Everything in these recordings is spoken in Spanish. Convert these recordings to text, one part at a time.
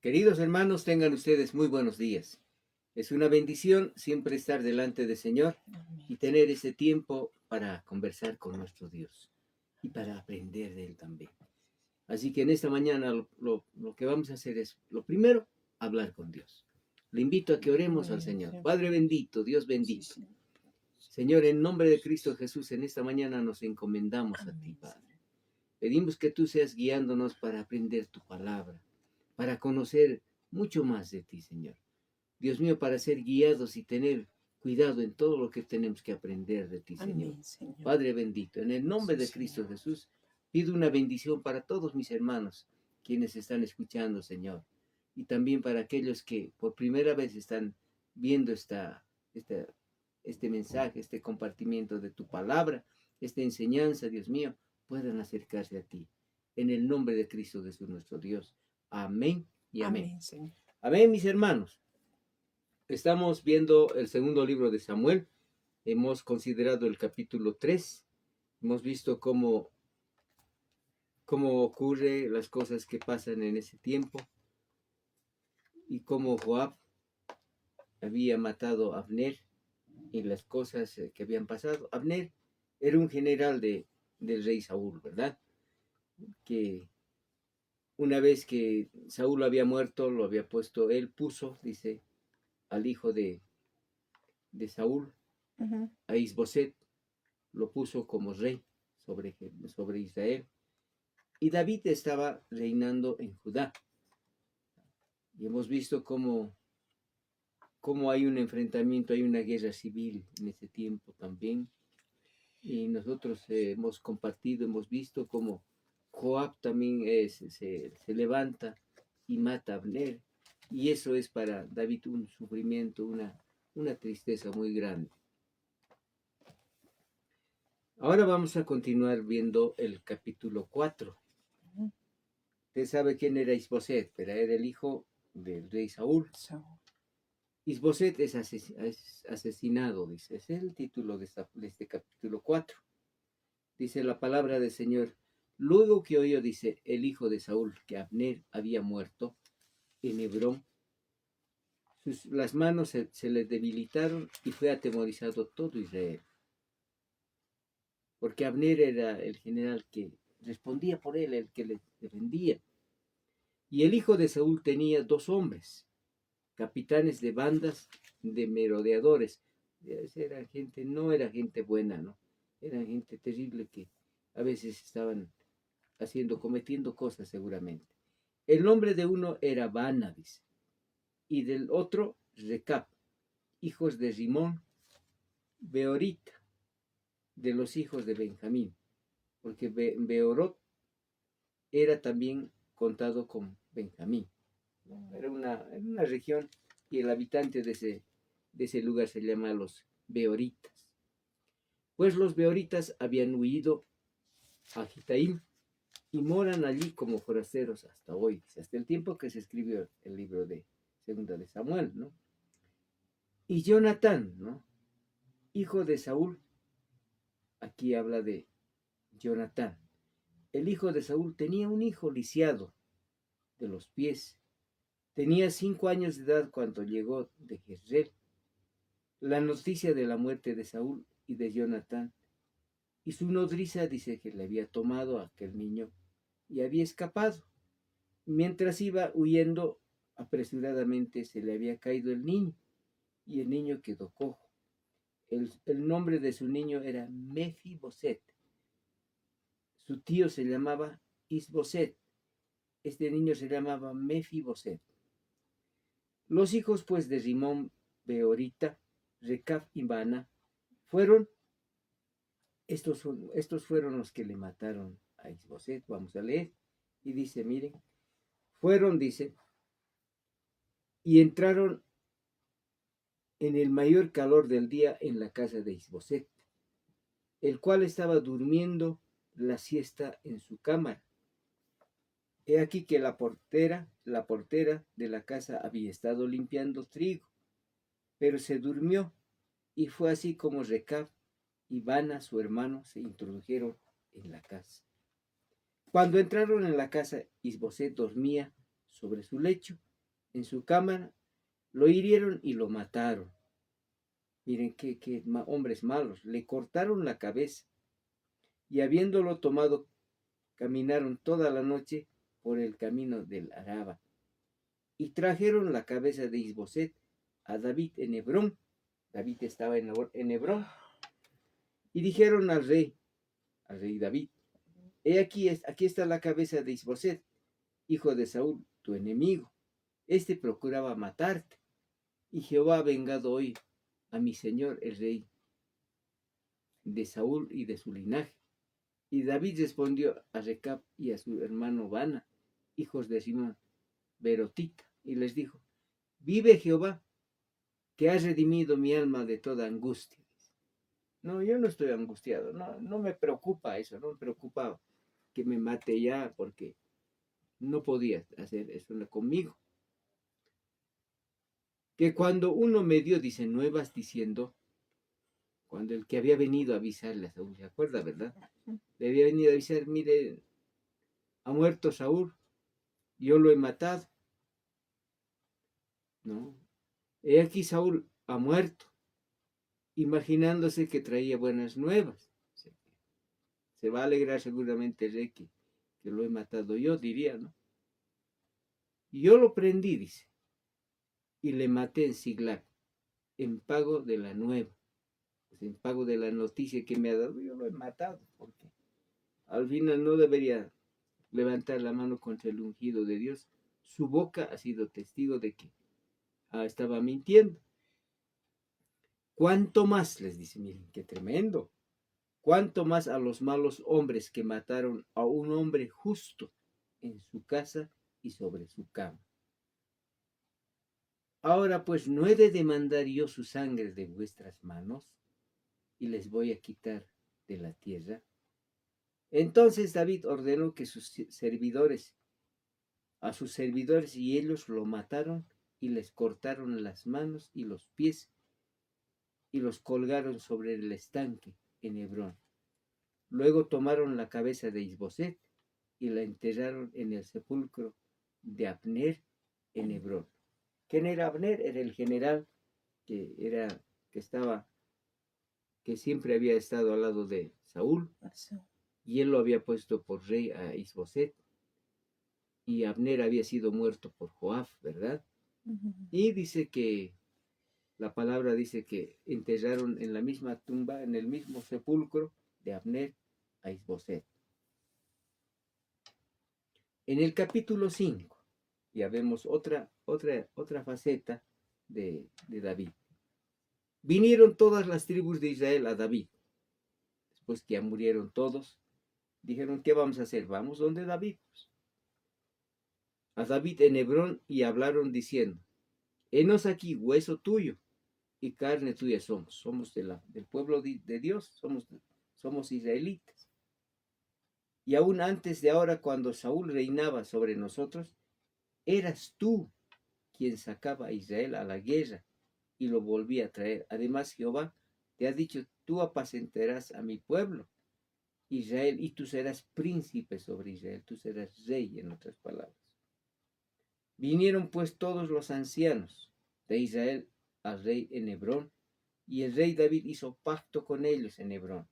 Queridos hermanos, tengan ustedes muy buenos días. Es una bendición siempre estar delante del Señor y tener ese tiempo para conversar con nuestro Dios y para aprender de Él también. Así que en esta mañana lo que vamos a hacer es, lo primero, hablar con Dios. Le invito a que oremos al Señor. Padre bendito, Dios bendito. Señor, en nombre de Cristo Jesús, en esta mañana nos encomendamos a ti, Padre. Pedimos que tú seas guiándonos para aprender tu palabra, para conocer mucho más de ti, Señor. Dios mío, para ser guiados y tener cuidado en todo lo que tenemos que aprender de ti, Señor. Amén, Señor. Padre bendito, en el nombre de Sí, Cristo Señor. Jesús, pido una bendición para todos mis hermanos, quienes están escuchando, Señor, y también para aquellos que por primera vez están viendo este mensaje, este compartimiento de tu palabra, esta enseñanza, Dios mío, puedan acercarse a ti. En el nombre de Cristo Jesús, nuestro Dios. Amén y amén. Amén, Señor. Amén, mis hermanos. Estamos viendo el segundo libro de Samuel. Hemos considerado el capítulo 3. Hemos visto cómo ocurre las cosas que pasan en ese tiempo y cómo Joab había matado a Abner y las cosas que habían pasado. Abner era un general del rey Saúl, ¿verdad? Que una vez que Saúl había muerto, lo había puesto, él puso, dice, al hijo de Saúl, a Isboset, lo puso como rey sobre Israel. Y David estaba reinando en Judá. Y hemos visto cómo hay un enfrentamiento, hay una guerra civil en ese tiempo también. Y nosotros hemos compartido, hemos visto cómo Joab también se levanta y mata a Abner. Y eso es para David un sufrimiento, una tristeza muy grande. Ahora vamos a continuar viendo el capítulo 4. Usted sabe quién era Isboset, pero era el hijo del rey Saúl. Isboset es asesinado, dice. Ese es el título de este capítulo 4. Dice la palabra del Señor. Luego que oyó, dice, el hijo de Saúl, que Abner había muerto en Hebrón, las manos se le debilitaron y fue atemorizado todo Israel. Porque Abner era el general que respondía por él, el que le defendía. Y el hijo de Saúl tenía 2 hombres, capitanes de bandas de merodeadores. Era gente, no era gente buena, ¿no? Era gente terrible que a veces estaban cometiendo cosas seguramente. El nombre de uno era Baana, dice, y del otro Recab, hijos de Rimón, Beorita, de los hijos de Benjamín, porque Beorot era también contado con Benjamín. Era una región y el habitante de ese lugar se llama los Beoritas. Pues los Beoritas habían huido a Gitaim y moran allí como forasteros hasta hoy, hasta el tiempo que se escribió el libro de Segunda de Samuel, ¿no? Y Jonatán, ¿no? Hijo de Saúl, aquí habla de Jonatán. El hijo de Saúl tenía un hijo lisiado de los pies. Tenía 5 años de edad cuando llegó de Jezreel la noticia de la muerte de Saúl y de Jonatán. Y su nodriza dice que le había tomado a aquel niño y había escapado. Mientras iba huyendo apresuradamente se le había caído el niño y el niño quedó cojo. El nombre de su niño era Mefiboset. Su tío se llamaba Isboset. Este niño se llamaba Mefiboset. Los hijos pues de Rimón, Beorita, Recab y Baana fueron, estos fueron los que le mataron a Isboset. Vamos a leer. Y dice, miren, fueron, dice, y entraron en el mayor calor del día en la casa de Isboset, el cual estaba durmiendo la siesta en su cámara. He aquí que la portera de la casa había estado limpiando trigo, pero se durmió, y fue así como Recab y Baana, su hermano, se introdujeron en la casa. Cuando entraron en la casa, Isboset dormía sobre su lecho, en su cámara, lo hirieron y lo mataron. Miren qué hombres malos. Le cortaron la cabeza y habiéndolo tomado, caminaron toda la noche por el camino del Araba. Y trajeron la cabeza de Isboset a David en Hebrón. David estaba en Hebrón. Y dijeron al rey David, he aquí está la cabeza de Isboset, hijo de Saúl, tu enemigo. Este procuraba matarte. Y Jehová ha vengado hoy a mi señor el rey de Saúl y de su linaje. Y David respondió a Recab y a su hermano Bana, hijos de Simón, Berotita, y les dijo, vive Jehová, que has redimido mi alma de toda angustia. No, yo no estoy angustiado, no me preocupa eso, no me preocupa que me mate ya, porque no podía hacer eso conmigo. Que cuando uno me dio, dice, nuevas diciendo, cuando el que había venido a avisarle a Saúl, ¿se acuerda, verdad? Le había venido a avisar, mire, ha muerto Saúl, yo lo he matado. No, he aquí Saúl ha muerto, imaginándose que traía buenas nuevas. Se va a alegrar seguramente el rey que lo he matado yo, diría, ¿no? Y yo lo prendí, dice, y le maté en Siglag, en pago de la nueva, pues en pago de la noticia que me ha dado, yo lo he matado, porque al final no debería levantar la mano contra el ungido de Dios. Su boca ha sido testigo de que estaba mintiendo. ¿Cuánto más? Les dice, miren, qué tremendo. ¿Cuánto más a los malos hombres que mataron a un hombre justo en su casa y sobre su cama? Ahora pues no he de demandar yo su sangre de vuestras manos y les voy a quitar de la tierra. Entonces David ordenó que a sus servidores y ellos lo mataron y les cortaron las manos y los pies y los colgaron sobre el estanque en Hebrón. Luego tomaron la cabeza de Isboset y la enterraron en el sepulcro de Abner en Hebrón. ¿Quién era Abner? Era el general que siempre había estado al lado de Saúl, y él lo había puesto por rey a Isboset, y Abner había sido muerto por Joab, ¿verdad? Y dice que la palabra dice que enterraron en la misma tumba, en el mismo sepulcro de Abner a Isboset. En el capítulo 5 ya vemos otra faceta de David. Vinieron todas las tribus de Israel a David. Después que ya murieron todos, dijeron, ¿qué vamos a hacer? Vamos donde David. A David en Hebrón, y hablaron diciendo, henos aquí hueso tuyo y carne tuya somos. Somos del pueblo de Dios, somos israelitas. Y aún antes de ahora, cuando Saúl reinaba sobre nosotros, eras tú quien sacaba a Israel a la guerra y lo volvía a traer. Además, Jehová te ha dicho, tú apacentarás a mi pueblo, Israel, y tú serás príncipe sobre Israel, tú serás rey, en otras palabras. Vinieron pues todos los ancianos de Israel al rey en Hebrón, y el rey David hizo pacto con ellos en Hebrón,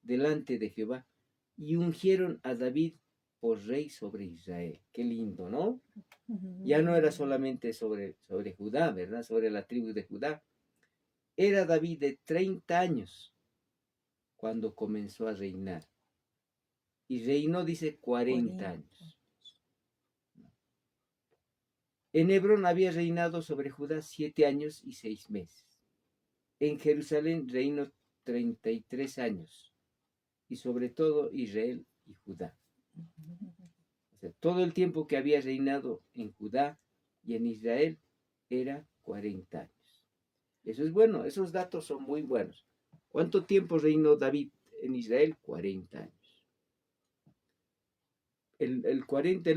delante de Jehová, y ungieron a David por rey sobre Israel. Qué lindo, ¿no? Ya no era solamente sobre Judá, ¿verdad? Sobre la tribu de Judá. Era David de 30 años cuando comenzó a reinar. Y reinó, dice, 40 años. En Hebrón había reinado sobre Judá 7 años y 6 meses. En Jerusalén reinó 33 años. Y sobre todo Israel y Judá. O sea, todo el tiempo que había reinado en Judá y en Israel era 40 años. Eso es bueno, esos datos son muy buenos. ¿Cuánto tiempo reinó David en Israel? 40 años. El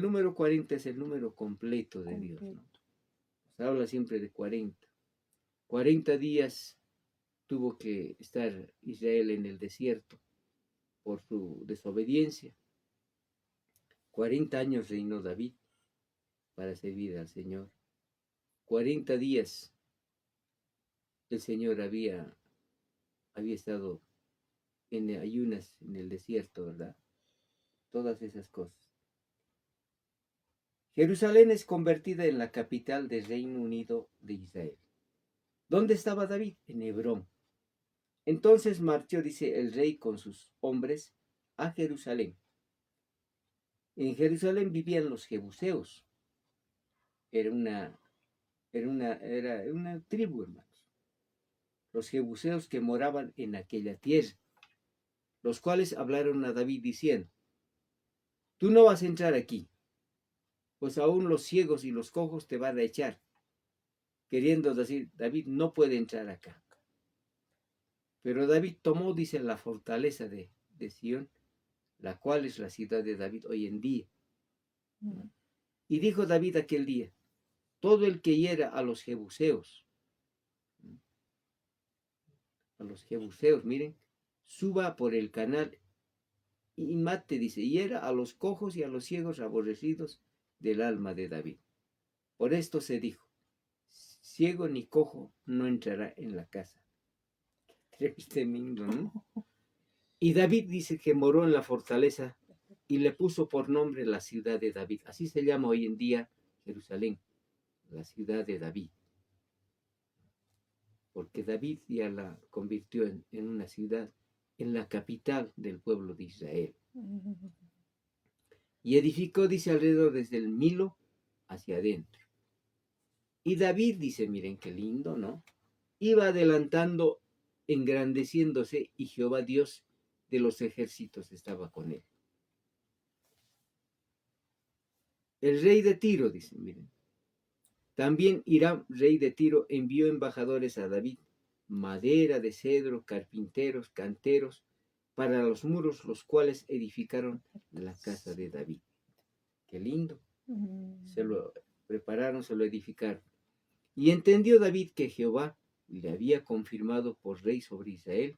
número 40 es el número completo de Dios, ¿no? Se habla siempre de 40. 40 días tuvo que estar Israel en el desierto por su desobediencia. 40 años reinó David para servir al Señor. 40 días el Señor había estado en ayunas en el desierto, ¿verdad? Todas esas cosas. Jerusalén es convertida en la capital del Reino Unido de Israel. ¿Dónde estaba David? En Hebrón. Entonces marchó, dice, el rey con sus hombres a Jerusalén. En Jerusalén vivían los jebuseos. Era una tribu, hermanos. Los jebuseos que moraban en aquella tierra, los cuales hablaron a David diciendo: tú no vas a entrar aquí, pues aún los ciegos y los cojos te van a echar. Queriendo decir, David no puede entrar acá. Pero David tomó, dice, la fortaleza de Sión, la cual es la ciudad de David hoy en día. Y dijo David aquel día: todo el que hiera a los jebuseos, miren, suba por el canal y mate, dice, hiera a los cojos y a los ciegos aborrecidos del alma de David. Por esto se dijo: ciego ni cojo no entrará en la casa. Tremendo, ¿no? Y David dice que moró en la fortaleza y le puso por nombre la ciudad de David. Así se llama hoy en día Jerusalén, la ciudad de David. Porque David ya la convirtió en una ciudad, en la capital del pueblo de Israel. Y edificó, dice, alrededor desde el Milo hacia adentro. Y David, dice, miren qué lindo, ¿no? Iba adelantando, engrandeciéndose, y Jehová Dios de los ejércitos estaba con él. El rey de Tiro, dice, miren. También Hiram, rey de Tiro, envió embajadores a David, madera de cedro, carpinteros, canteros, para los muros, los cuales edificaron la casa de David. Qué lindo. Se lo prepararon, se lo edificaron. Y entendió David que Jehová le había confirmado por rey sobre Israel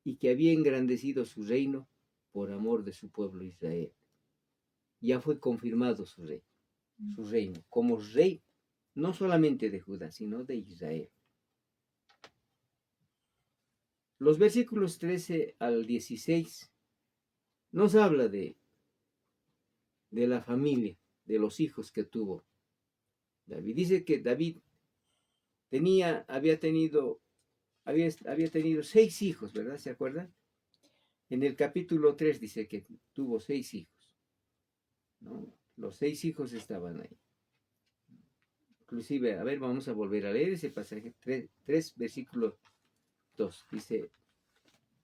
y que había engrandecido su reino por amor de su pueblo Israel. Ya fue confirmado su reino, como rey no solamente de Judá, sino de Israel. Los versículos 13 al 16 nos habla de la familia, de los hijos que tuvo David. Dice que David había tenido 6 hijos, ¿verdad? ¿Se acuerdan? En el capítulo 3 dice que tuvo 6 hijos, ¿no? Los 6 hijos estaban ahí. Inclusive, a ver, vamos a volver a leer ese pasaje, 3 versículo 2. Dice: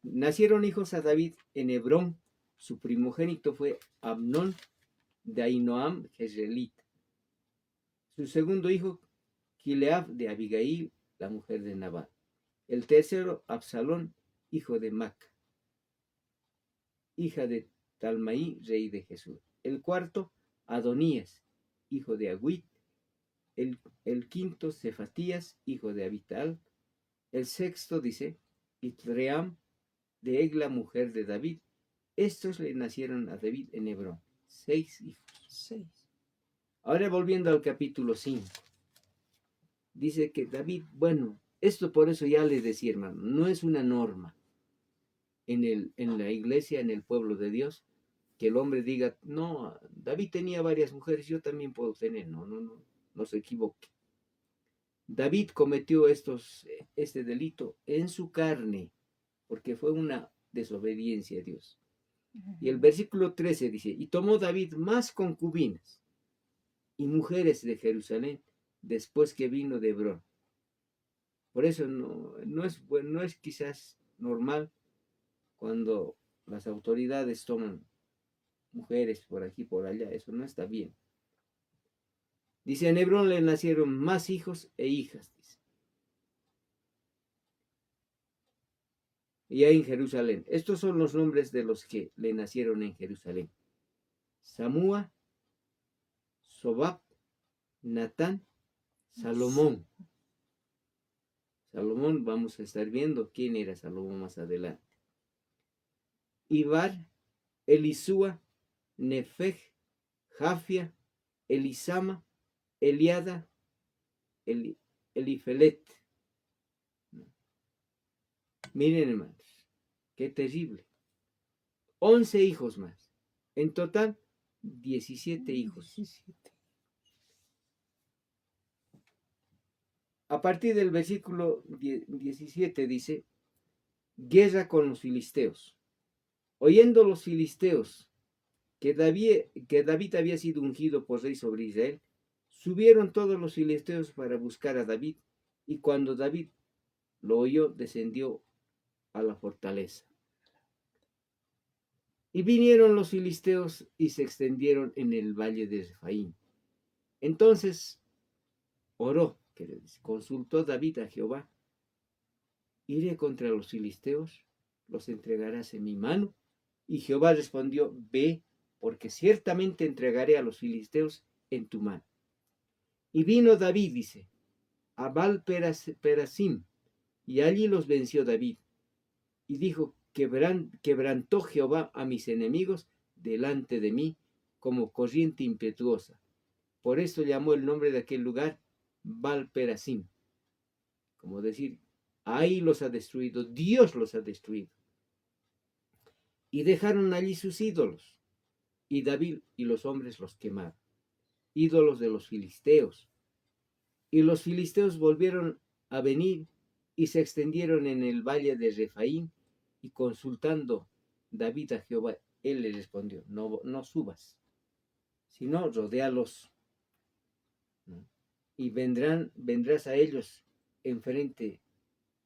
nacieron hijos a David en Hebrón. Su primogénito fue Amnón de Ahinoam Jezreelita. Su segundo hijo, Kileab de Abigail, la mujer de Nabal. El tercero, Absalón, hijo de Maca, hija de Talmaí, rey de Jesús. El cuarto, Adonías, hijo de Agüit. El quinto, Cefatías, hijo de Abital. El sexto, dice, Itream, de Egla, mujer de David. Estos le nacieron a David en Hebrón. 6 hijos. 6. Ahora volviendo al capítulo 5. Dice que David, bueno, esto por eso ya les decía, hermano, no es una norma en la iglesia, en el pueblo de Dios, que el hombre diga: no, David tenía varias mujeres, yo también puedo tener. No se equivoque. David cometió este delito en su carne, porque fue una desobediencia a Dios. Y el versículo 13 dice: y tomó David más concubinas y mujeres de Jerusalén después que vino de Hebrón. Por eso no es quizás normal cuando las autoridades toman mujeres por aquí, por allá. Eso no está bien. Dice: en Hebrón le nacieron más hijos e hijas, dice. Y ahí en Jerusalén. Estos son los nombres de los que le nacieron en Jerusalén: Samúa, Sobab, Natán, Salomón. Salomón, vamos a estar viendo quién era Salomón más adelante. Ibar, Elisúa, Nefeg, Jafia, Elisama, Eliada, Elifelet. Miren, hermanos, qué terrible. 11 hijos más. En total, 17 hijos. 17. A partir del versículo 17 dice, guerra con los filisteos. Oyendo los filisteos que David había sido ungido por rey sobre Israel, subieron todos los filisteos para buscar a David, y cuando David lo oyó, descendió a la fortaleza. Y vinieron los filisteos y se extendieron en el valle de Refaim. Entonces oró, consultó David a Jehová, iré contra los filisteos, los entregarás en mi mano. Y Jehová respondió, ve, porque ciertamente entregaré a los filisteos en tu mano. Y vino David, dice, a Baal-Perasim, y allí los venció David. Y dijo, quebrantó Jehová a mis enemigos delante de mí, como corriente impetuosa. Por eso llamó el nombre de aquel lugar Baal-Perasim. Como decir, ahí los ha destruido, Dios los ha destruido. Y dejaron allí sus ídolos, y David y los hombres los quemaron, ídolos de los filisteos. Y los filisteos volvieron a venir y se extendieron en el valle de Refaim, y consultando David a Jehová, él le respondió, no subas, sino rodéalos, ¿no? Y vendrás a ellos enfrente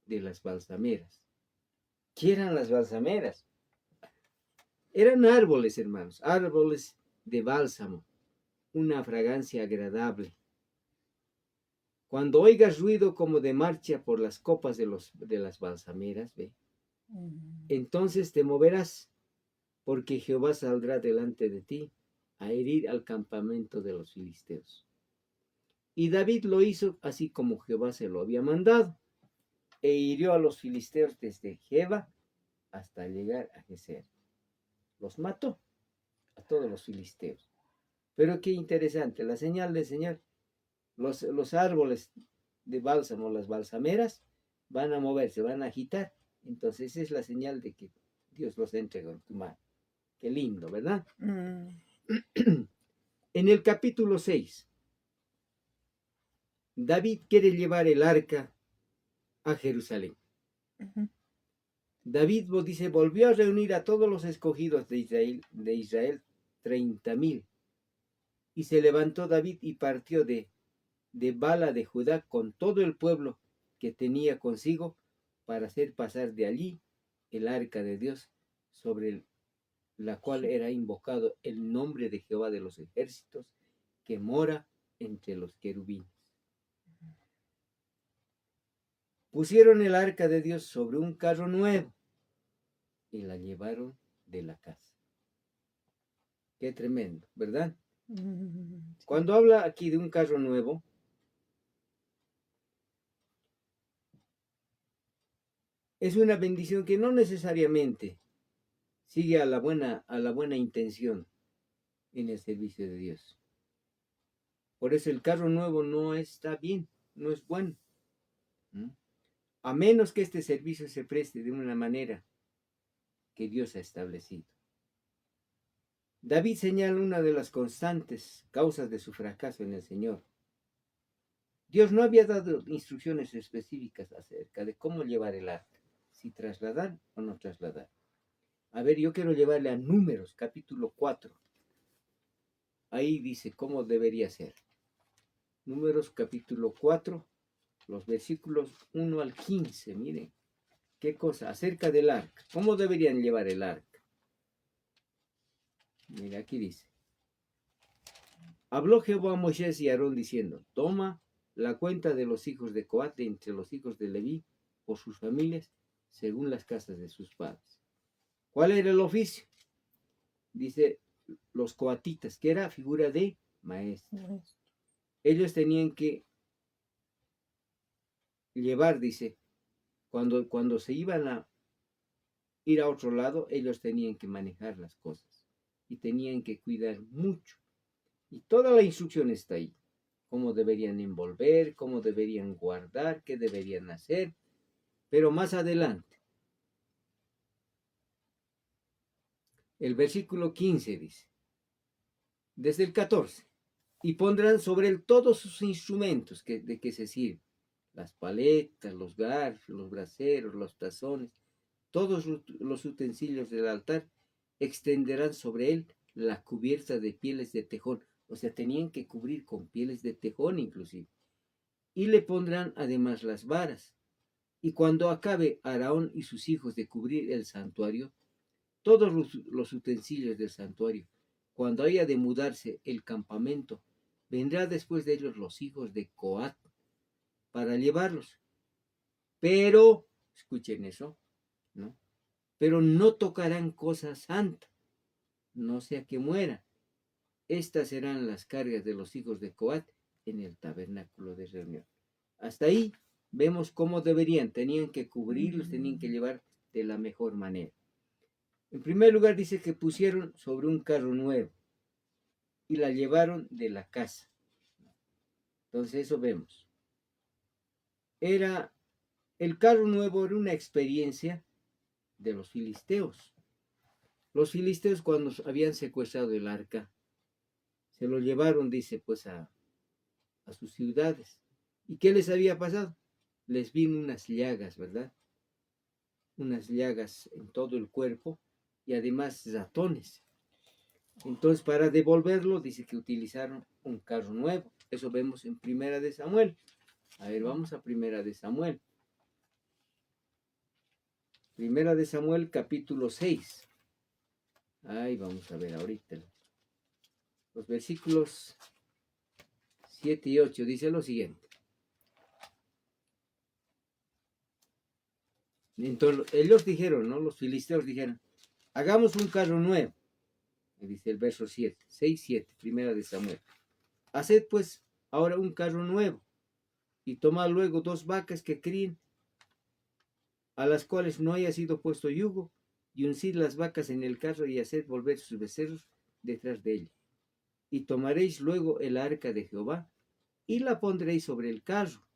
de las balsameras. ¿Qué eran las balsameras? Eran árboles, hermanos, árboles de bálsamo, una fragancia agradable. Cuando oigas ruido como de marcha por las copas de las balsameras, ve, entonces te moverás, porque Jehová saldrá delante de ti a herir al campamento de los filisteos. Y David lo hizo así como Jehová se lo había mandado, e hirió a los filisteos desde Geba hasta llegar a Geser. Los mató a todos los filisteos. Pero qué interesante, la señal del Señor, los árboles de bálsamo, las balsameras, van a moverse, van a agitar. Entonces esa es la señal de que Dios los entrega en tu mano. Qué lindo, ¿verdad? En el capítulo 6, David quiere llevar el arca a Jerusalén. David dice, volvió a reunir a todos los escogidos de Israel 30,000. Y se levantó David y partió de Bala de Judá con todo el pueblo que tenía consigo para hacer pasar de allí el arca de Dios, sobre la cual era invocado el nombre de Jehová de los ejércitos, que mora entre los querubines. Pusieron el arca de Dios sobre un carro nuevo y la llevaron de la casa. Qué tremendo, ¿verdad? Cuando habla aquí de un carro nuevo, es una bendición que no necesariamente sigue a la buena intención en el servicio de Dios. Por eso el carro nuevo no está bien, no es bueno. A menos que este servicio se preste de una manera que Dios ha establecido. David señala una de las constantes causas de su fracaso en el Señor. Dios no había dado instrucciones específicas acerca de cómo llevar el arca, si trasladar o no trasladar. A ver, yo quiero llevarle a Números, capítulo 4. Ahí dice cómo debería ser. Números, capítulo 4, los versículos 1 al 15. Miren, qué cosa, acerca del arca. ¿Cómo deberían llevar el arca? Mira, aquí dice. Habló Jehová a Moisés y a Aarón diciendo, toma la cuenta de los hijos de Coat entre los hijos de Leví por sus familias, según las casas de sus padres. ¿Cuál era el oficio? Dice, los coatitas, que era figura de maestro. Ellos tenían que llevar, dice, cuando se iban a ir a otro lado, ellos tenían que manejar las cosas y tenían que cuidar mucho. Y toda la instrucción está ahí. cómo deberían envolver, cómo deberían guardar, qué deberían hacer, pero más adelante. El versículo 15 dice, desde el 14, y pondrán sobre él todos sus instrumentos de que se sirven, las paletas, los garfios, los braseros, los tazones, todos los utensilios del altar, extenderán sobre él la cubierta de pieles de tejón. O sea, tenían que cubrir con pieles de tejón inclusive. Y le pondrán además las varas. Y cuando acabe Aarón y sus hijos de cubrir el santuario, todos los utensilios del santuario, cuando haya de mudarse el campamento, vendrá después de ellos los hijos de Coat para llevarlos. Pero, escuchen eso, ¿no? Pero no tocarán cosa santa, no sea que muera. Estas serán las cargas de los hijos de Coat en el tabernáculo de reunión. Hasta ahí vemos cómo tenían que cubrirlos, tenían que llevar de la mejor manera. En primer lugar dice que pusieron sobre un carro nuevo y la llevaron de la casa. Entonces eso vemos. El carro nuevo era una experiencia de los filisteos. Los filisteos cuando habían secuestrado el arca, se lo llevaron, dice, pues a sus ciudades. ¿Y qué les había pasado? Les vino unas llagas, ¿verdad? Unas llagas en todo el cuerpo y además ratones. Entonces, para devolverlo, dice que utilizaron un carro nuevo. Eso vemos en Primera de Samuel. A ver, vamos a Primera de Samuel. Primera de Samuel, capítulo 6. Ahí vamos a ver ahorita. Los versículos 7 y 8 dice lo siguiente. Entonces, ellos dijeron, ¿no? Los filisteos dijeron, hagamos un carro nuevo. Dice el verso 7, 6, 7, Primera de Samuel. Haced pues ahora un carro nuevo y tomad luego 2 vacas que críen, a las cuales no haya sido puesto yugo, y uncid las vacas en el carro y haced volver sus becerros detrás de ella. Y tomaréis luego el arca de Jehová y la pondréis sobre el carro,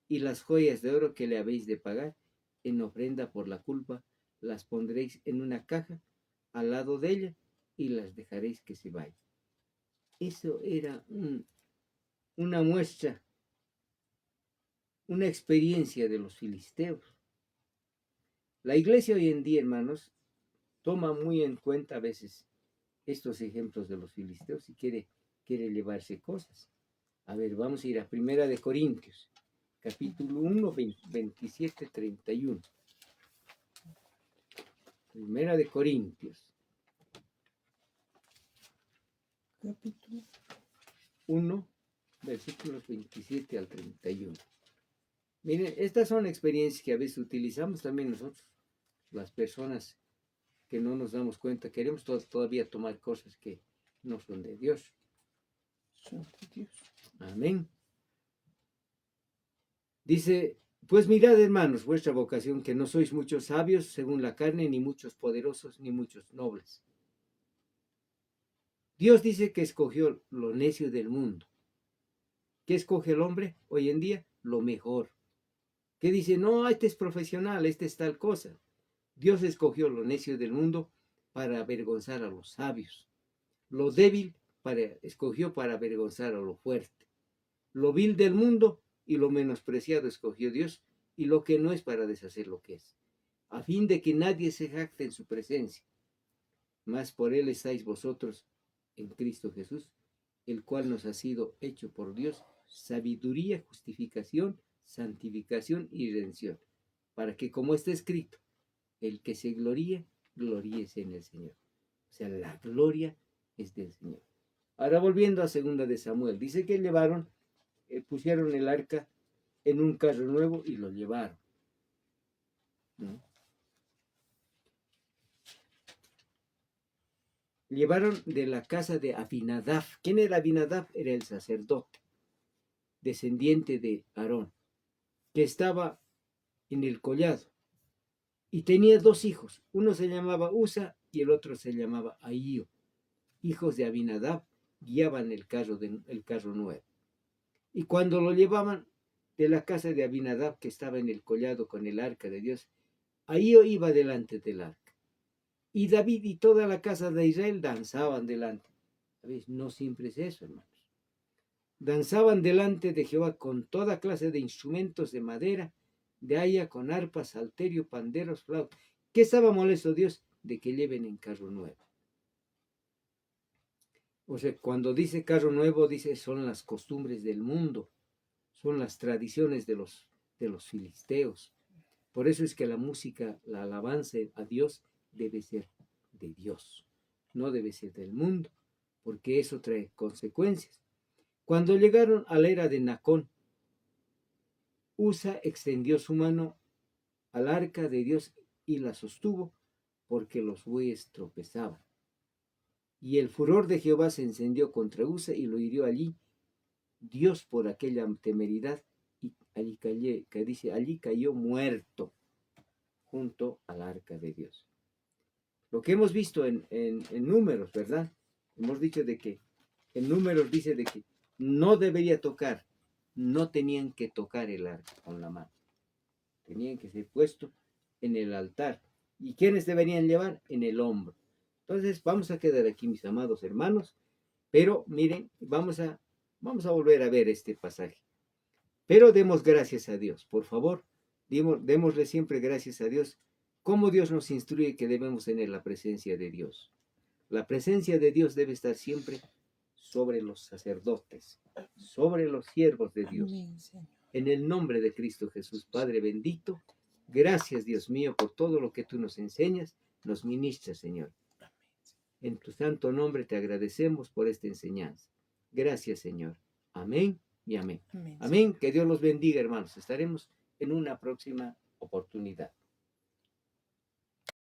y las joyas de oro que le habéis de pagar en ofrenda por la culpa las pondréis en una caja al lado de ella y las dejaréis que se vayan. Eso era una muestra, una experiencia de los filisteos. La iglesia hoy en día, hermanos, toma muy en cuenta a veces estos ejemplos de los filisteos y quiere llevarse cosas. A ver, vamos a ir a Primera de Corintios, capítulo 1, 27, 31. Primera de Corintios. Capítulo 1, versículos 27 al 31. Miren, estas son experiencias que a veces utilizamos también nosotros, las personas que no nos damos cuenta, queremos todavía tomar cosas que no son de Dios. Son de Dios. Amén. Dice, pues mirad, hermanos, vuestra vocación, que no sois muchos sabios según la carne, ni muchos poderosos, ni muchos nobles. Dios dice que escogió lo necio del mundo. ¿Qué escoge el hombre hoy en día? Lo mejor. ¿Qué dice? No, este es profesional, este es tal cosa. Dios escogió lo necio del mundo para avergonzar a los sabios. Lo débil escogió para avergonzar a lo fuerte. Lo vil del mundo y lo menospreciado escogió Dios, y lo que no es para deshacer lo que es, a fin de que nadie se jacte en su presencia. Mas por él estáis vosotros en Cristo Jesús, el cual nos ha sido hecho por Dios sabiduría, justificación, santificación y redención, para que, como está escrito, el que se gloríe, gloríese en el Señor. O sea, la gloria es del Señor. Ahora volviendo a 2 de Samuel, dice que pusieron el arca en un carro nuevo y lo llevaron, ¿no? Llevaron de la casa de Abinadab. ¿Quién era Abinadab? Era el sacerdote, descendiente de Aarón, que estaba en el collado y tenía 2 hijos. Uno se llamaba Usa y el otro se llamaba Ahío. Hijos de Abinadab guiaban el carro nuevo. Y cuando lo llevaban de la casa de Abinadab, que estaba en el collado con el arca de Dios, ahí iba delante del arca. Y David y toda la casa de Israel danzaban delante. ¿Sabéis? No siempre es eso, hermanos. Danzaban delante de Jehová con toda clase de instrumentos de madera, de haya, con arpas, salterio, panderos, flautas. ¿Qué estaba molesto Dios? De que lleven en carro nuevo. O sea, cuando dice carro nuevo, dice son las costumbres del mundo, son las tradiciones de los filisteos. Por eso es que la música, la alabanza a Dios debe ser de Dios, no debe ser del mundo, porque eso trae consecuencias. Cuando llegaron a la era de Nacón, Usa extendió su mano al arca de Dios y la sostuvo, porque los bueyes tropezaban. Y el furor de Jehová se encendió contra Usa y lo hirió allí Dios por aquella temeridad, y allí cayó muerto junto al arca de Dios. Lo que hemos visto en Números, ¿verdad? Hemos dicho de que en Números dice de que no debería tocar, no tenían que tocar el arca con la mano. Tenían que ser puesto en el altar. ¿Y quiénes deberían llevar? En el hombro. Entonces vamos a quedar aquí, mis amados hermanos, pero miren, vamos a volver a ver este pasaje. Pero demos gracias a Dios, por favor, démosle siempre gracias a Dios, como Dios nos instruye que debemos tener la presencia de Dios. La presencia de Dios debe estar siempre sobre los sacerdotes, sobre los siervos de Dios. Amén, Señor. En el nombre de Cristo Jesús, Padre bendito, gracias, Dios mío, por todo lo que tú nos enseñas, nos ministras, Señor. En tu santo nombre te agradecemos por esta enseñanza. Gracias, Señor. Amén y amén. Amén, Amén. Que Dios los bendiga, hermanos. Estaremos en una próxima oportunidad.